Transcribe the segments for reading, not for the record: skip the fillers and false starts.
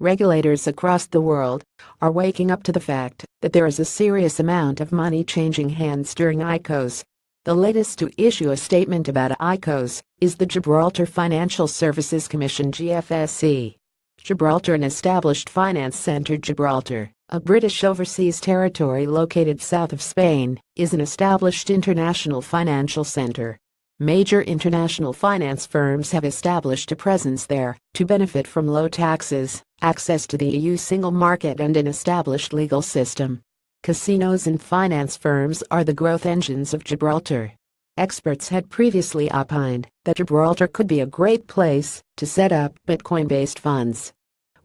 regulators across the world are waking up to the fact that there is a serious amount of money changing hands during ICOs. The latest to issue a statement about ICOs is the Gibraltar Financial Services Commission (GFSC). Gibraltar, an established finance centre. Gibraltar, a British overseas territory located south of Spain, is an established international financial centre. Major international finance firms have established a presence there to benefit from low taxes, access to the EU single market and an established legal system. Casinos and finance firms are the growth engines of Gibraltar. Experts had previously opined that Gibraltar could be a great place to set up Bitcoin-based funds.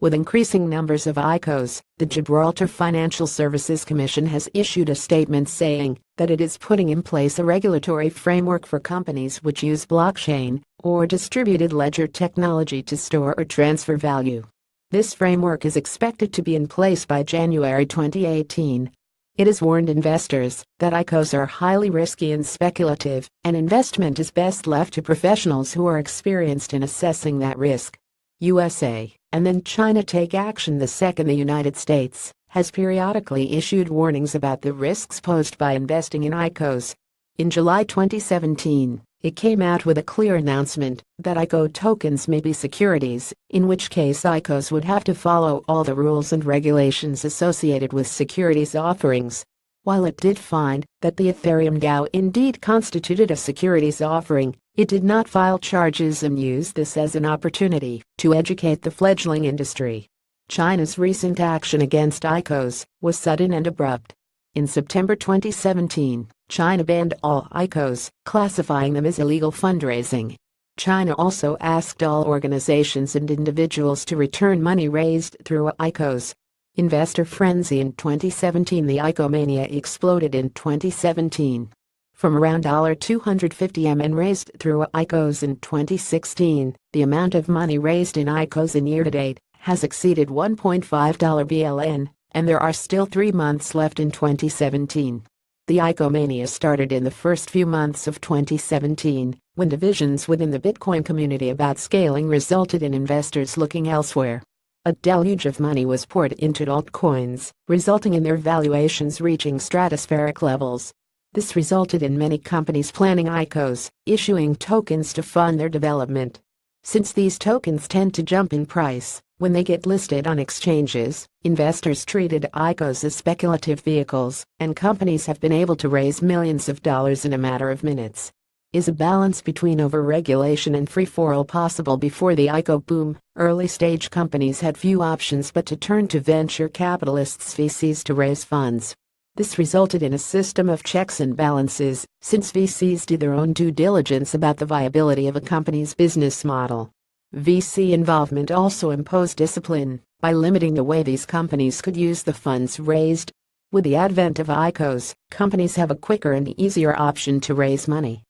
With increasing numbers of ICOs, the Gibraltar Financial Services Commission has issued a statement saying that it is putting in place a regulatory framework for companies which use blockchain or distributed ledger technology to store or transfer value. This framework is expected to be in place by January 2018. It has warned investors that ICOs are highly risky and speculative, and investment is best left to professionals who are experienced in assessing that risk. USA, and then China take action. The second, the United States, has periodically issued warnings about the risks posed by investing in ICOs. In July 2017, it came out with a clear announcement that ICO tokens may be securities, in which case ICOs would have to follow all the rules and regulations associated with securities offerings. While it did find that the Ethereum DAO indeed constituted a securities offering, it did not file charges and used this as an opportunity to educate the fledgling industry. China's recent action against ICOs was sudden and abrupt. In September 2017, China banned all ICOs, classifying them as illegal fundraising. China also asked all organizations and individuals to return money raised through ICOs. Investor frenzy in 2017. The ICO mania exploded in 2017. From around $250 million raised through ICOs in 2016, the amount of money raised in ICOs in year-to-date has exceeded $1.5 billion, and there are still 3 months left in 2017. The ICO mania started in the first few months of 2017, when divisions within the Bitcoin community about scaling resulted in investors looking elsewhere. A deluge of money was poured into altcoins, resulting in their valuations reaching stratospheric levels. This resulted in many companies planning ICOs, issuing tokens to fund their development. Since these tokens tend to jump in price when they get listed on exchanges, investors treated ICOs as speculative vehicles, and companies have been able to raise millions of dollars in a matter of minutes. Is a balance between over-regulation and free-for-all possible? Before the ICO boom, early-stage companies had few options but to turn to venture capitalists (VCs) to raise funds. This resulted in a system of checks and balances, since VCs do their own due diligence about the viability of a company's business model. VC involvement also imposed discipline by limiting the way these companies could use the funds raised. With the advent of ICOs, companies have a quicker and easier option to raise money.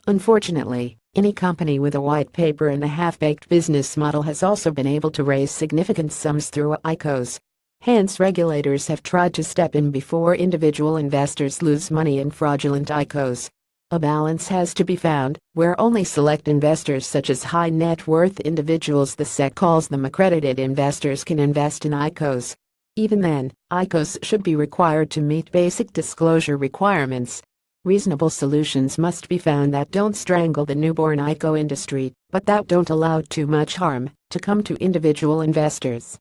Unfortunately, any company with a white paper and a half-baked business model has also been able to raise significant sums through ICOs. Hence, regulators have tried to step in before individual investors lose money in fraudulent ICOs. A balance has to be found, where only select investors such as high net worth individuals, the SEC calls them accredited investors, can invest in ICOs. Even then, ICOs should be required to meet basic disclosure requirements. Reasonable solutions must be found that don't strangle the newborn ICO industry, but that don't allow too much harm to come to individual investors.